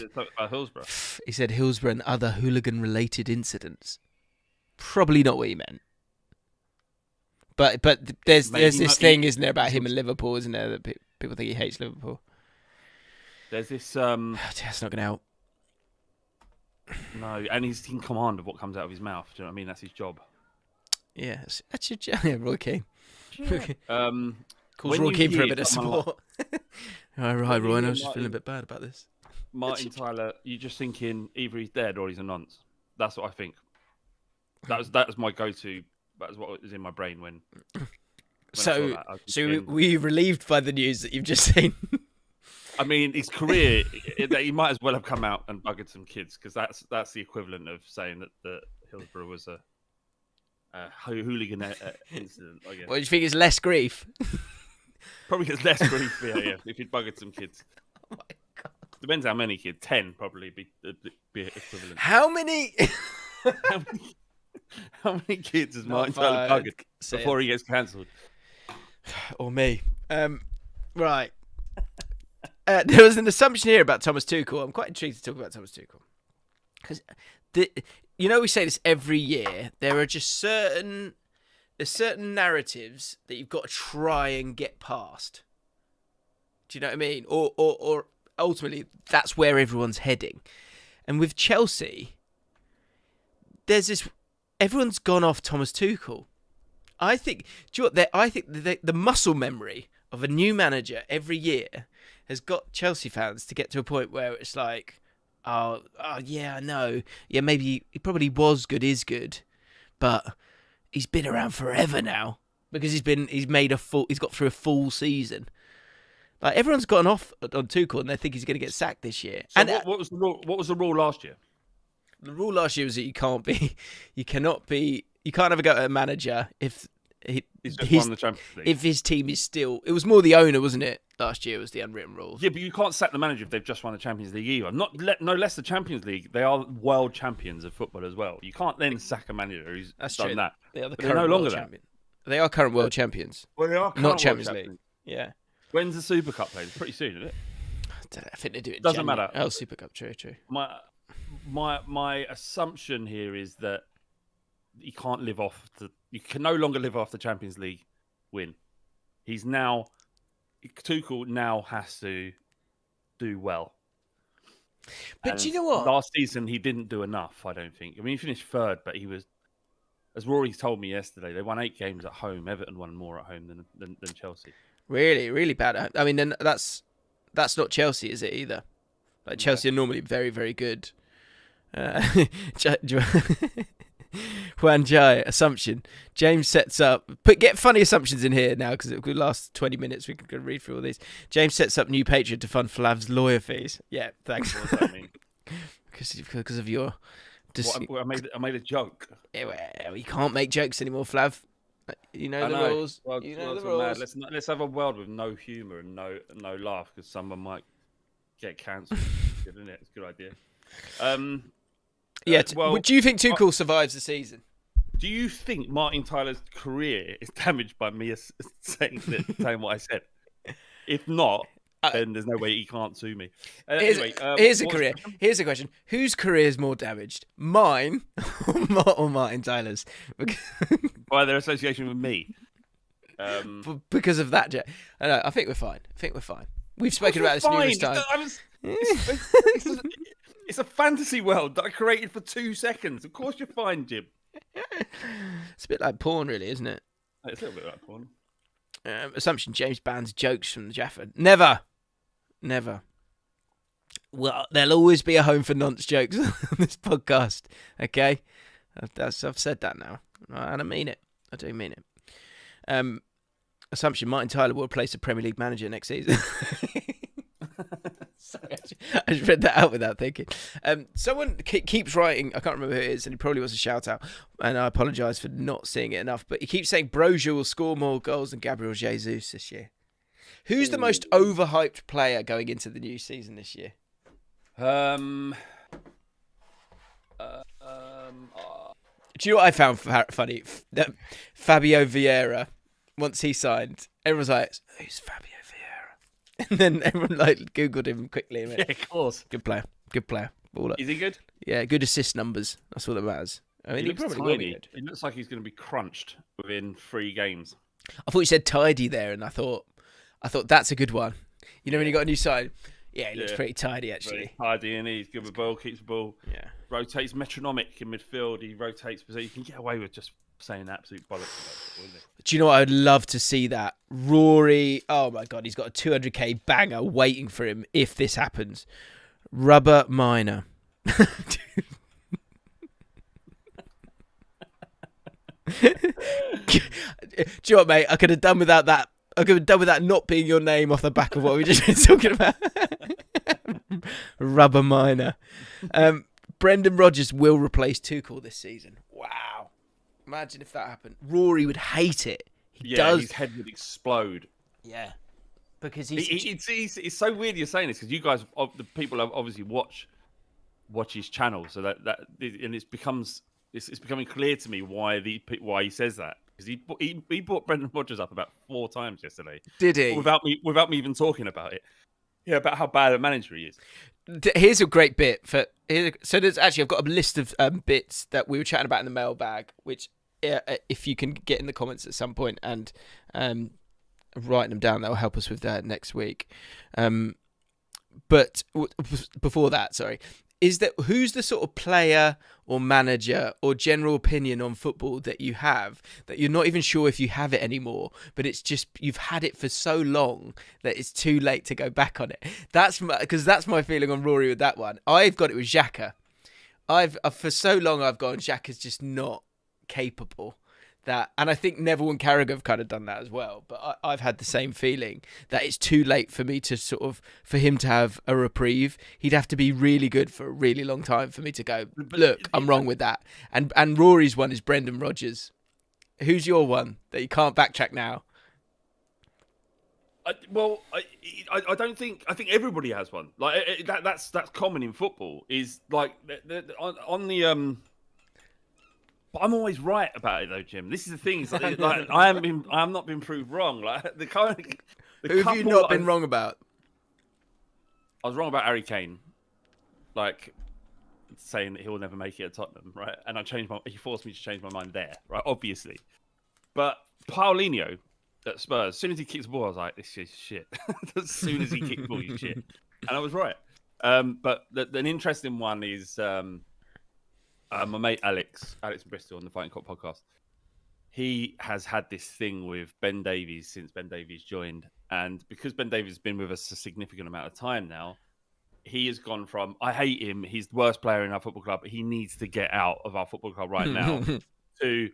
Hillsborough. He said Hillsborough and other hooligan-related incidents. Probably not what he meant. But there's this thing, isn't there, about him and Liverpool, isn't there, that people think he hates Liverpool. There's this. That's not going to help. No, and he's in command of what comes out of his mouth. Do you know what I mean? That's his job. Yeah, that's your job. Yeah, Roy Keane. Yeah. Calls Roy Keane for a bit of support. All right, Roy, I was just feeling a bit bad about this. Martin Tyler, you're just thinking either he's dead or he's a nonce. That's what I think. That was my go-to. That was what was in my brain when so were you relieved by the news that you've just seen? I mean, his career, he might as well have come out and buggered some kids, because that's the equivalent of saying that Hillsborough was a hooligan incident, I guess. What do you think is less grief? Probably gets less grief, yeah, if he'd buggered some kids. Oh my God. Depends how many kids. 10 probably be equivalent. How many? How many kids has Martin Tyler buggered before he gets cancelled? Or me. Right. There was an assumption here about Thomas Tuchel. I'm quite intrigued to talk about Thomas Tuchel. Because, we say this every year. There are just certain narratives that you've got to try and get past. Do you know what I mean? Or ultimately, that's where everyone's heading. And with Chelsea, there's this... Everyone's gone off Thomas Tuchel. I think... Do you know what? I think the muscle memory of a new manager every year has got Chelsea fans to get to a point where it's like, oh yeah, I know. Yeah, maybe he probably was good, is good. But he's been around forever now. Because he's got through a full season. Like, everyone's gotten off on Tuchel and they think he's going to get sacked this year. So and what was the rule last year? The rule last year was that you cannot be You can't have a go at a manager if He's just won the Champions League. If his team is still... It was more the owner, wasn't it? Last year was the unwritten rules. Yeah, but you can't sack the manager if they've just won the Champions League either. No less the Champions League. They are world champions of football as well. You can't then sack a manager who's done that. They are they're no longer that. They are current world champions. Well, they are current not Champions League. Yeah. When's the Super Cup played? Pretty soon, isn't it? I think they do it. Doesn't matter. Oh, Super Cup. True. My assumption here is that you can't live off you can no longer live off the Champions League win. Tuchel now has to do well. But do you know what? Last season he didn't do enough, I don't think. I mean, he finished third, but he was, as Rory told me yesterday, they won 8 games at home. Everton won more at home than Chelsea. Really, really bad. I mean, then that's not Chelsea, is it either? Like Chelsea are normally very, very good. Juan Jai assumption. James sets up. Get funny assumptions in here now because it could last 20 minutes. We could read through all these. James sets up new Patreon to fund Flav's lawyer fees. Yeah, thanks. What does that mean? Because of your. I made a joke. Yeah, well, you can't make jokes anymore, Flav. You know the rules. You know the rules. Let's have a world with no humour and no laugh because someone might get cancelled. Isn't it? It's a good idea. Yeah. Do you think Tuchel survives the season? Do you think Martin Tyler's career is damaged by me saying what I said? If not, then there's no way he can't sue me. Here's a question. Whose career is more damaged? Mine or Martin Tyler's? By their association with me. Because of that, I think we're fine. We've spoken about this numerous times. It's a fantasy world that I created for 2 seconds. Of course you're fine, Jim. It's a bit like porn, really, isn't it? It's a little bit like porn. Assumption: James bans jokes from the Jaffa. Never. Well, there'll always be a home for nonce jokes on this podcast. Okay, I've said that now, and I mean it. I do mean it. Assumption: Martin Tyler will replace a Premier League manager next season. Sorry, I just read that out without thinking. Someone keeps writing, I can't remember who it is, and he probably wants a shout out, and I apologise for not seeing it enough, but he keeps saying Brozier will score more goals than Gabriel Jesus this year. Who's the most overhyped player going into the new season this year? Do you know what I found funny? That Fabio Vieira, once he signed, everyone's like, who's Fabio Vieira? And then everyone Googled him quickly. Yeah, of course. Good player. Baller. Is he good? Yeah, good assist numbers. That's all that matters. I mean, he probably tiny. will be good. It looks like he's going to be crunched within 3 games. I thought you said tidy there, and I thought that's a good one. You know when you got a new side? Yeah, he looks pretty tidy, actually. Tidy, and he's good with the ball, keeps the ball. Yeah. Rotates metronomic in midfield. He rotates, so you can get away with just saying absolute bollocks about it. Do you know what? I'd love to see that. Rory, oh my God, he's got a 200k banger waiting for him if this happens. Rubber Miner. Do you know what, mate? I could have done without that. I could have done with that not being your name off the back of what we just been talking about. Rubber Miner. Brendan Rodgers will replace Tuchel this season. Wow. Imagine if that happened. Rory would hate it. He does. His head would explode. Yeah. Because it's so weird you're saying this because you guys, the people obviously watch his channel, so that and it's becoming clear to me why he says that. Because he brought Brendan Rodgers up about 4 times yesterday. Did he? Without me even talking about it. Yeah, about how bad a manager he is. Here's a great bit so there's actually I've got a list of bits that we were chatting about in the mailbag, which if you can get in the comments at some point and write them down, that will help us with that next week. But before that, sorry. Is that who's the sort of player or manager or general opinion on football that you have that you're not even sure if you have it anymore, but it's just you've had it for so long that it's too late to go back on it? That's my feeling on Rory with that one. I've got it with Xhaka. For so long I've gone Xhaka's just not capable that, and I think Neville and Carragher have kind of done that as well. But I've had the same feeling that it's too late for me to for him to have a reprieve. He'd have to be really good for a really long time for me to go, look, I'm wrong with that. And Rory's one is Brendan Rodgers. Who's your one that you can't backtrack now? I don't think. I think everybody has one. Like that's common in football. Is like on the. But I'm always right about it though, Jim. This is the thing. Like I am not been proved wrong. Like the kind. Who have you not been wrong about? I was wrong about Harry Kane. Like saying that he'll never make it at Tottenham, right? And he forced me to change my mind there, right? Obviously. But Paulinho at Spurs, as soon as he kicks the ball, I was like, this is shit. As soon as he kicked the ball, he's shit. And I was right. But an interesting one is my mate Alex Bristol on the Fighting Cock podcast. He has had this thing with Ben Davies since Ben Davies joined. And because Ben Davies has been with us a significant amount of time now, he has gone from, I hate him, he's the worst player in our football club, he needs to get out of our football club right now, to,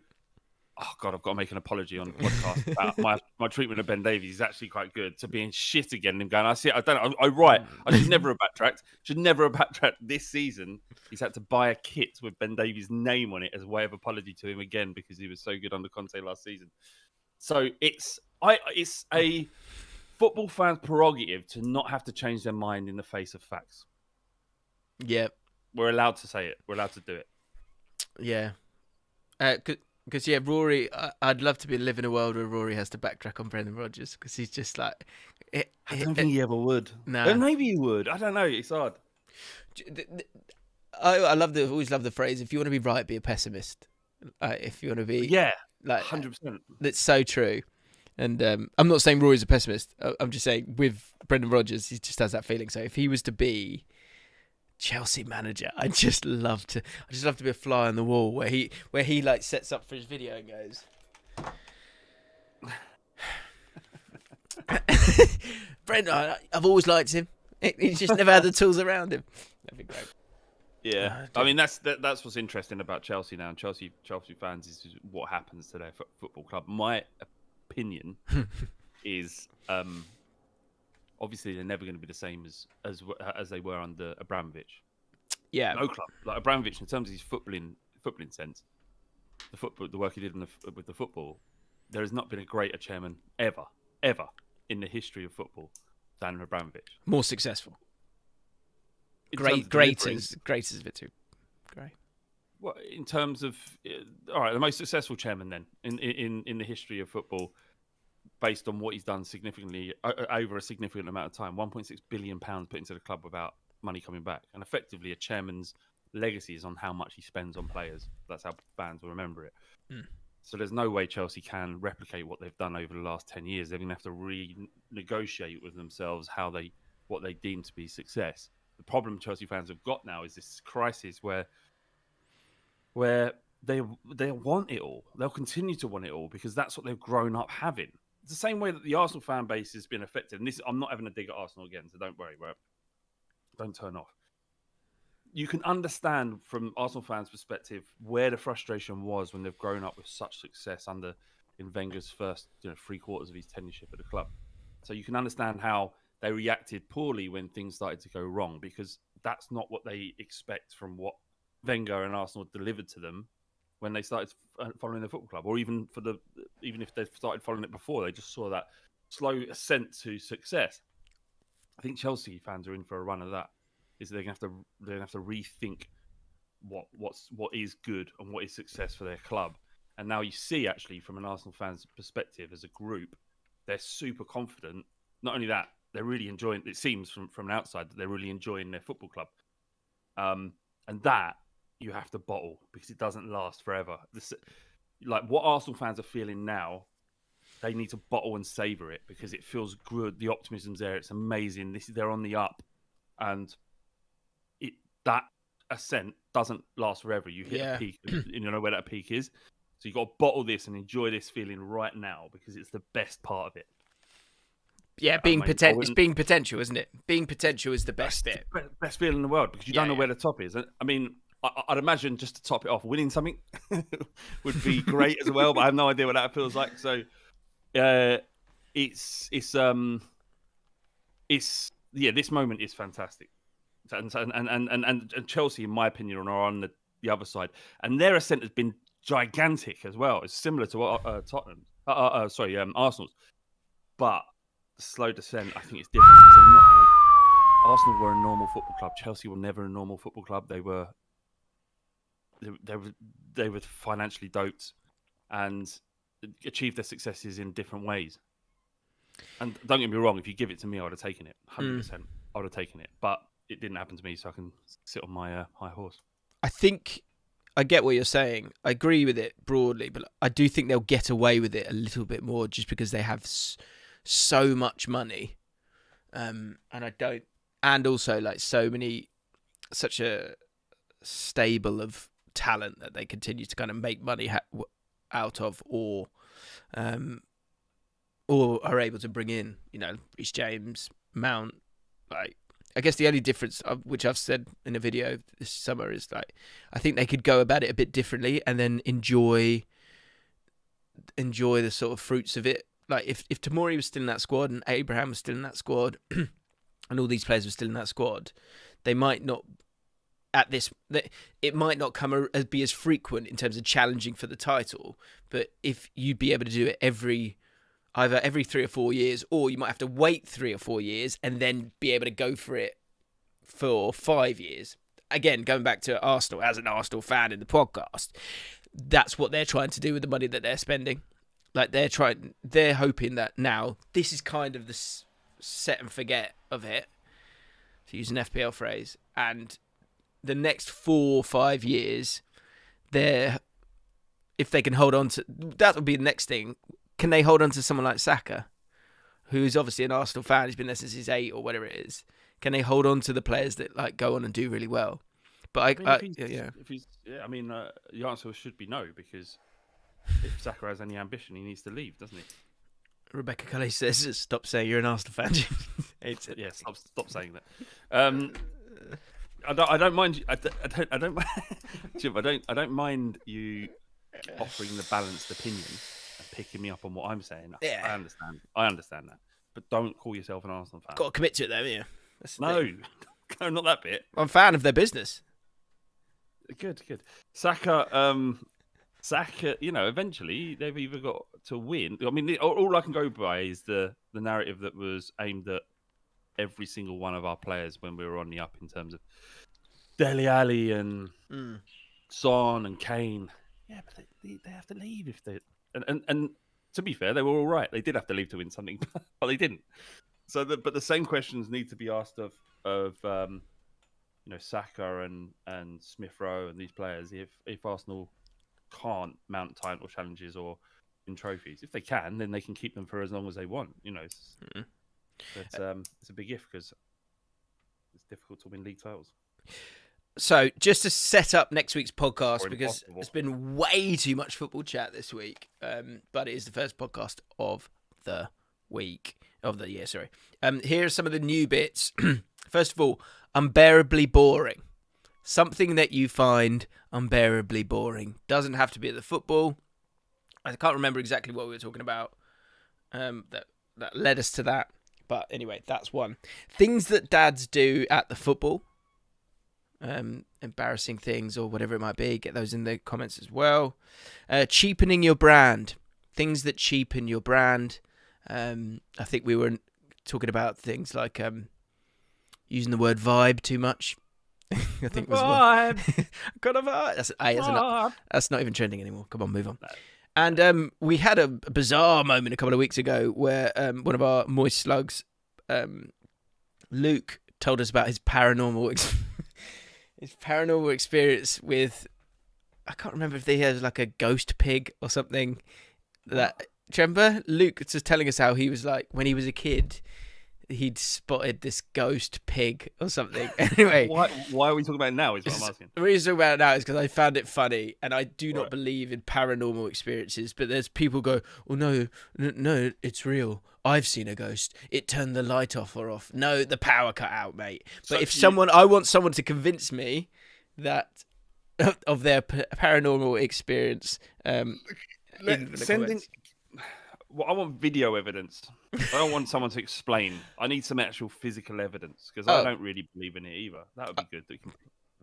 oh God, I've got to make an apology on the podcast about my treatment of Ben Davies is actually quite good, to being shit again and going, I should never have backtracked. Should never have backtracked this season. He's had to buy a kit with Ben Davies' name on it as a way of apology to him again because he was so good under Conte last season. So it's a football fan's prerogative to not have to change their mind in the face of facts. Yeah. We're allowed to say it. We're allowed to do it. Yeah. Because, Rory, I'd love to live in a world where Rory has to backtrack on Brendan Rodgers because he's just like... I don't think he ever would. No. But maybe he would. I don't know. It's hard. I always love the phrase, if you want to be right, be a pessimist. If you want to be... Yeah, like 100%. That's so true. And I'm not saying Rory's a pessimist. I'm just saying with Brendan Rodgers, he just has that feeling. So if he was to be Chelsea manager, I'd just love to be a fly on the wall where he like sets up for his video and goes, Brendan, I've always liked him. He's just never had the tools around him. That'd be great. Yeah, I mean that's what's interesting about Chelsea now. And Chelsea fans is what happens to their football club. My opinion is obviously they're never going to be the same as they were under Abramovich. Yeah, no club like Abramovich in terms of his footballing sense, the work he did with the football. There has not been a greater chairman ever in the history of football than Abramovich. More successful. Great is a bit too great. Well, in terms of all right, the most successful chairman then in the history of football, based on what he's done significantly over a significant amount of time, £1.6 billion put into the club without money coming back, and effectively a chairman's legacy is on how much he spends on players. That's how fans will remember it. So there's no way Chelsea can replicate what they've done over the last 10 years. They're going to have to renegotiate with themselves what they deem to be success. The problem Chelsea fans have got now is this crisis where they want it all. They'll continue to want it all because that's what they've grown up having. It's the same way that the Arsenal fan base has been affected. And I'm not having a dig at Arsenal again, so don't worry, right? Don't turn off. You can understand from Arsenal fans' perspective where the frustration was when they've grown up with such success in Wenger's first 3 quarters of his tenureship at the club. So you can understand how they reacted poorly when things started to go wrong because that's not what they expect from what Wenger and Arsenal delivered to them when they started following the football club, or even if they started following it before, they just saw that slow ascent to success. I think Chelsea fans are in for a run of that. Is they're gonna have to rethink what is good and what is success for their club. And now you see actually from an Arsenal fan's perspective as a group, they're super confident. Not only that, they're really enjoying. It seems from an outside that they're really enjoying their football club, and that you have to bottle because it doesn't last forever. Like what Arsenal fans are feeling now, they need to bottle and savor it because it feels good. The optimism's there. It's amazing. They're on the up, and that ascent doesn't last forever. You hit a peak, and you know where that peak is. So you got to bottle this and enjoy this feeling right now because it's the best part of it. Yeah, it's being potential, isn't it? Being potential is the best bit. Best feeling in the world because you don't know where the top is. I mean, I'd imagine just to top it off, winning something would be great as well. But I have no idea what that feels like. So it's this moment is fantastic. And Chelsea, in my opinion, are on the other side, and their ascent has been gigantic as well. It's similar to what Tottenham, Arsenal's, but the slow descent, I think, it's different. They're not gonna, Arsenal were a normal football club. Chelsea were never a normal football club. They were financially doped and achieved their successes in different ways. And don't get me wrong, if you give it to me, I would have taken it. 100%. I would have taken it. But it didn't happen to me, so I can sit on my high horse. I think I get what you're saying. I agree with it broadly, but I do think they'll get away with it a little bit more just because they have so much money. And also like such a stable of talent that they continue to kind of make money out of, or are able to bring in, Reece James, Mount. Like, I guess the only difference, which I've said in a video this summer, is like I think they could go about it a bit differently and then enjoy the sort of fruits of it. Like if Tomori was still in that squad and Abraham was still in that squad and all these players were still in that squad, they might not it might not be as frequent in terms of challenging for the title. But if you'd be able to do it either every 3 or 4 years, or you might have to wait 3 or 4 years and then be able to go for it for 5 years. Again, going back to Arsenal, as an Arsenal fan in the podcast, that's what they're trying to do with the money that they're spending. Like they're hoping that now this is kind of the set and forget of it, to use an FPL phrase, and the next 4 or 5 years, if they can hold on to, that would be the next thing. Can they hold on to someone like Saka, who's obviously an Arsenal fan? He's been there since he's 8 or whatever it is. Can they hold on to the players that like go on and do really well? But the answer should be no, because if Saka has any ambition, he needs to leave, doesn't he? Rebecca Cully says, "Stop saying you're an Arsenal fan." Hates it. Yeah, stop saying that. I don't mind. I don't mind. Jim, I don't mind you offering the balanced opinion and picking me up on what I'm saying. Yeah. I understand that. But don't call yourself an Arsenal fan. Got to commit to it, though, yeah. No, not that bit. I'm a fan of their business. Good. Saka, eventually they've either got to win. I mean, all I can go by is the narrative that was aimed at every single one of our players when we were on the up, in terms of Dele Alli and Son and Kane. Yeah, but they have to leave if they. And to be fair, they were all right. They did have to leave to win something, but they didn't. So, but the same questions need to be asked of Saka and Smith Rowe and these players. If Arsenal can't mount title challenges or win trophies, if they can, then they can keep them for as long as they want. It's a big if, because it's difficult to win league titles. So just to set up next week's podcast, because it's been way too much football chat this week, but it is the first podcast of the year. Sorry. Here are some of the new bits. First of all, unbearably boring. Something that you find unbearably boring. Doesn't have to be at the football. I can't remember exactly what we were talking about that led us to that. But anyway, that's one. Things that dads do at the football. Embarrassing things or whatever it might be. Get those in the comments as well. Cheapening your brand. Things that cheapen your brand. I think we were talking about things like using the word vibe too much. I think was vibe. Got a vibe. That's not even trending anymore. Come on, move on. No. And we had a bizarre moment a couple of weeks ago where one of our moist slugs, Luke, told us about his paranormal experience with, I can't remember if he has like a ghost pig or something. That, do you remember? Luke was just telling us how he was like, when he was a kid, he'd spotted this ghost pig or something. Anyway. Why are we talking about it now is what I'm asking. The reason talking about it now is because I found it funny, and I do not believe in paranormal experiences, but there's people go, oh no, it's real. I've seen a ghost. It turned the light off or off. No, the power cut out, mate. But I want someone to convince me that of their paranormal experience. Sending. Well, I want video evidence. I don't want someone to explain. I need some actual physical evidence because I don't really believe in it either. That would be good.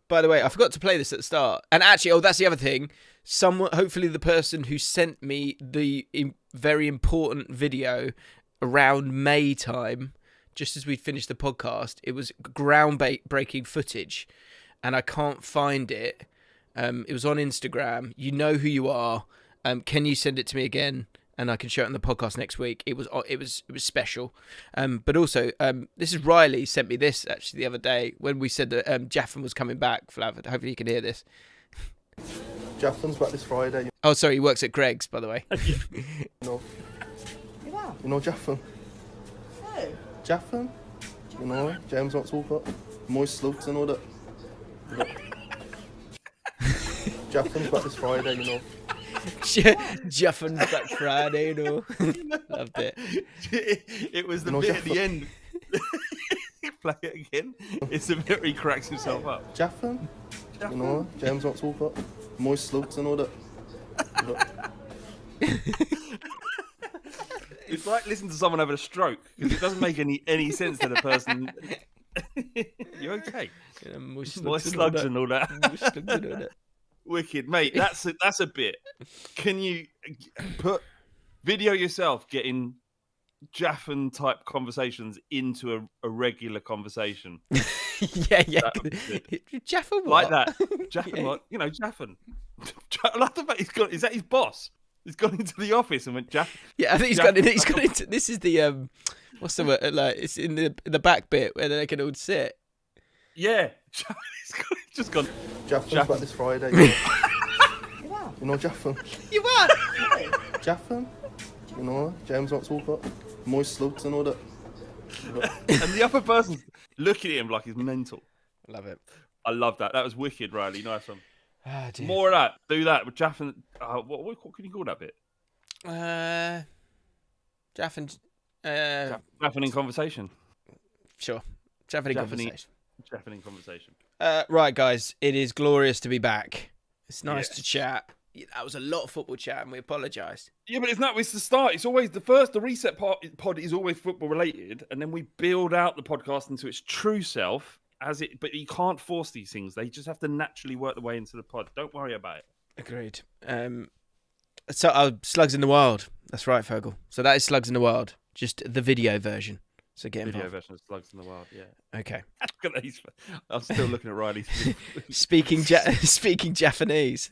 By the way, I forgot to play this at the start. And actually, that's the other thing. Someone, hopefully the person who sent me the very important video around May time, just as we'd finished the podcast, it was groundbreaking footage. And I can't find it. It was on Instagram. You know who you are. Can you send it to me again? And I can show it on the podcast next week. It was special. But also, this is Riley sent me this actually the other day when we said that Jaffin was coming back. Flav, hopefully you can hear this. Jaffin's back this Friday. Oh, sorry, he works at Greg's, by the way. You know Jaffin? Who? Jaffin? You know, James wants to walk up. Moist slugs and all that. Jaffin's back this Friday, you know. Jaffin back Friday, Loved it. It was the bit at the end. Play it again. It's the bit where he cracks himself up. Jaffin? You know, James wants to walk up. Moist slugs and all that. It's like listening to someone having a stroke because it doesn't make any sense to the person. You okay? Yeah, moist slugs and all that. Moist slugs and all that. Wicked, mate. That's a bit. Can you video yourself getting Jaffin type conversations into a regular conversation? yeah. Jaffin what? Like that. Jaffin what? You know, Jaffin. I love the fact is that his boss? He's gone into the office and went Jaff. Yeah, I think he's gone into. This is the what's the word? Like it's in the back bit where they can all sit. Yeah, he's just gone. Jaffin's back this Friday. You know Jaffin? You are. Jaffin? You know, James wants to walk up. Moist slugs and all that. And the other person's looking at him like he's mental. Love it. I love that. That was wicked, Riley. Nice one. Oh, More of that. Do that with Jaffin. What can you call that bit? Jaffin. Jaffin in conversation. Sure. Jaffin in conversation. Jaffin in conversation. Right, guys. It is glorious to be back. It's nice to chat. That was a lot of football chat, and we apologise. Yeah, but it's the start. It's always the reset pod is always football related, and then we build out the podcast into its true self but you can't force these things. They just have to naturally work their way into the pod. Don't worry about it. Agreed. So Slugs in the Wild. That's right, Fogel. So that is Slugs in the Wild. Just the video version. So get involved. Video version of Slugs in the Wild, yeah. Okay. I'm still looking at Riley's. Speaking Japanese.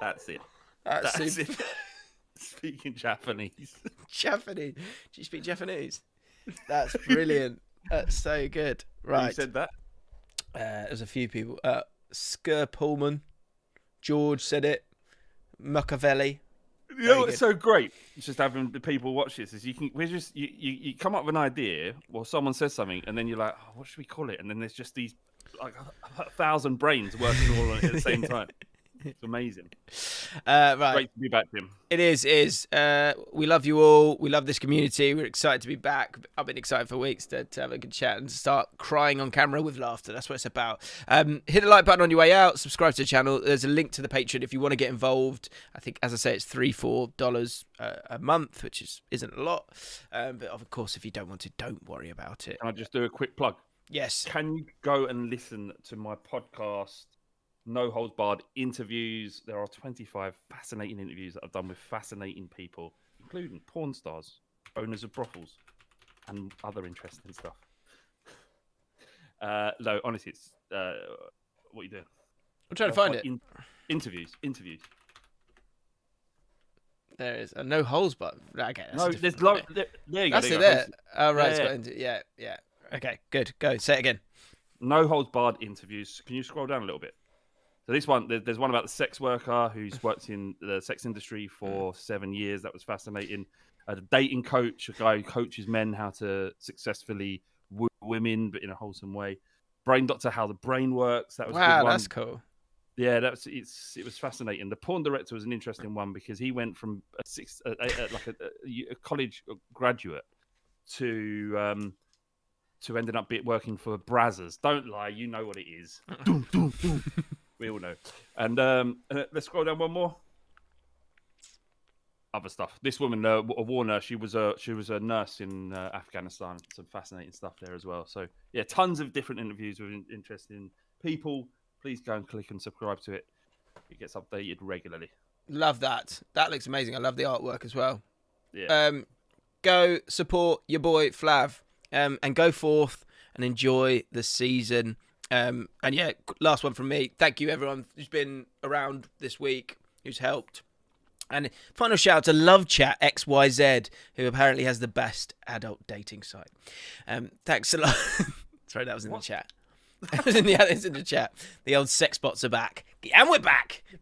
That's it. That's it. Speaking Japanese. Japanese. Do you speak Japanese? That's brilliant. That's so good. Right. Who said that? There's a few people. Sker Pullman. George said it. Machiavelli. You know what's so great? It's just having the people watch this. Is you come up with an idea, or someone says something, and then you're like, what should we call it? And then there's just these like 1,000 brains working all on it at the same time. It's amazing. Right. Great to be back, Tim. It is. We love you all. We love this community. We're excited to be back. I've been excited for weeks to have a good chat and start crying on camera with laughter. That's what it's about. Hit the like button on your way out. Subscribe to the channel. There's a link to the Patreon if you want to get involved. I think, as I say, it's $3-4 a month, which isn't a lot. But of course, if you don't want to, don't worry about it. Can I just do a quick plug? Yes. Can you go and listen to my podcast, No Holds Barred Interviews? There are 25 fascinating interviews that I've done with fascinating people, including porn stars, owners of brothels, and other interesting stuff. No, honestly, it's what are you doing? I'm trying to find it. Interviews. There is a No Holes Barred. Okay. No, there's there you go. That's it there. Oh, right. Yeah. It's got yeah. Okay, good. Go. Say it again. No Holds Barred Interviews. Can you scroll down a little bit? So this one, there's one about the sex worker who's worked in the sex industry for 7 years. That was fascinating. A dating coach, a guy who coaches men how to successfully woo women, but in a wholesome way. Brain doctor, how the brain works. That was a good one. That's cool. Yeah, it was fascinating. The porn director was an interesting one because he went from a college graduate to to ending up working for Brazzers. Don't lie, you know what it is. We all know. And let's scroll down one more. Other stuff. This woman, a war nurse, she was a nurse in Afghanistan. Some fascinating stuff there as well. So yeah, tons of different interviews with interesting people. Please go and click and subscribe to it. It gets updated regularly. Love that. That looks amazing. I love the artwork as well. Yeah. Go support your boy Flav, and go forth and enjoy the season. And yeah, last one from me. Thank you everyone who's been around this week, who's helped. And final shout out to Love Chat XYZ, who apparently has the best adult dating site. Thanks a lot. Sorry, that was in the chat. It was in the chat. The old sex bots are back. And we're back.